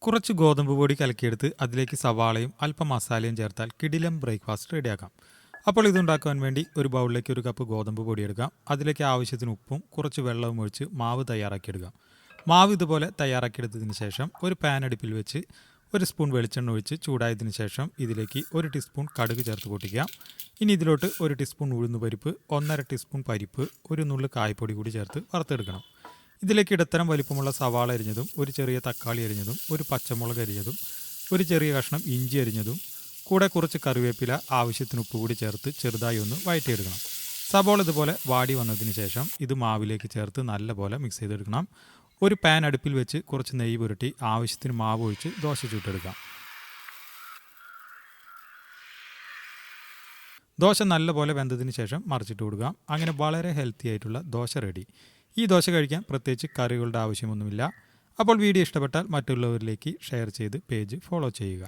കുറച്ച് ഗോതമ്പ് പൊടി കലക്കിയെടുത്ത് അതിലേക്ക് സവാളയും അല്പം മസാലയും ചേർത്താൽ കിടിലം ബ്രേക്ക്ഫാസ്റ്റ് റെഡിയാക്കാം. അപ്പോൾ ഇതുണ്ടാക്കാൻ വേണ്ടി ഒരു ബൗളിലേക്ക് ഒരു കപ്പ് ഗോതമ്പ് പൊടി എടുക്കാം. അതിലേക്ക് ആവശ്യത്തിന് ഉപ്പും കുറച്ച് വെള്ളവും ഒഴിച്ച് മാവ് തയ്യാറാക്കിയെടുക്കാം. മാവ് ഇതുപോലെ തയ്യാറാക്കിയെടുത്തതിന് ശേഷം ഒരു പാൻ അടുപ്പിൽ വെച്ച് ഒരു സ്പൂൺ വെളിച്ചെണ്ണ ഒഴിച്ച് ചൂടായതിന് ശേഷം ഇതിലേക്ക് 1 ടീസ്പൂൺ കടുക് ചേർത്ത് പൊട്ടിക്കാം. ഇനി ഇതിലോട്ട് 1 ടീസ്പൂൺ ഉഴുന്നുപരിപ്പ്, 1.5 ടീസ്പൂൺ പരിപ്പ്, ഒരു നുള്ളു കായപ്പൊടി കൂടി ചേർത്ത് വറുത്തെടുക്കണം. ഇതിലേക്ക് ഇടത്തരം വലിപ്പമുള്ള സവാള അരിഞ്ഞതും, ഒരു ചെറിയ തക്കാളി അരിഞ്ഞതും, ഒരു പച്ചമുളക് അരിഞ്ഞതും, ഒരു ചെറിയ കഷ്ണം ഇഞ്ചി അരിഞ്ഞതും, കൂടെ കുറച്ച് കറിവേപ്പില, ആവശ്യത്തിന് ഉപ്പ് കൂടി ചേർത്ത് ചെറുതായി ഒന്ന് വഴറ്റിയെടുക്കണം. സവാള ഇതുപോലെ വാടി വന്നതിന് ശേഷം ഇത് മാവിലേക്ക് ചേർത്ത് നല്ലപോലെ മിക്സ് ചെയ്തെടുക്കണം. ഒരു പാൻ അടുപ്പിൽ വെച്ച് കുറച്ച് നെയ്യ് പുരട്ടി ആവശ്യത്തിന് മാവ് ഒഴിച്ച് ദോശ ചുട്ടെടുക്കാം. ദോശ നല്ലപോലെ വെന്തതിന് ശേഷം മറിച്ചിട്ട് കൊടുക്കാം. അങ്ങനെ വളരെ ഹെൽത്തി ആയിട്ടുള്ള ദോശ റെഡി. ഈ ദോശ കഴിക്കാൻ പ്രത്യേകിച്ച് കറികളുടെ ആവശ്യമൊന്നുമില്ല. അപ്പോൾ വീഡിയോ ഇഷ്ടപ്പെട്ടാൽ മറ്റുള്ളവരിലേക്ക് ഷെയർ ചെയ്ത് പേജ് ഫോളോ ചെയ്യുക.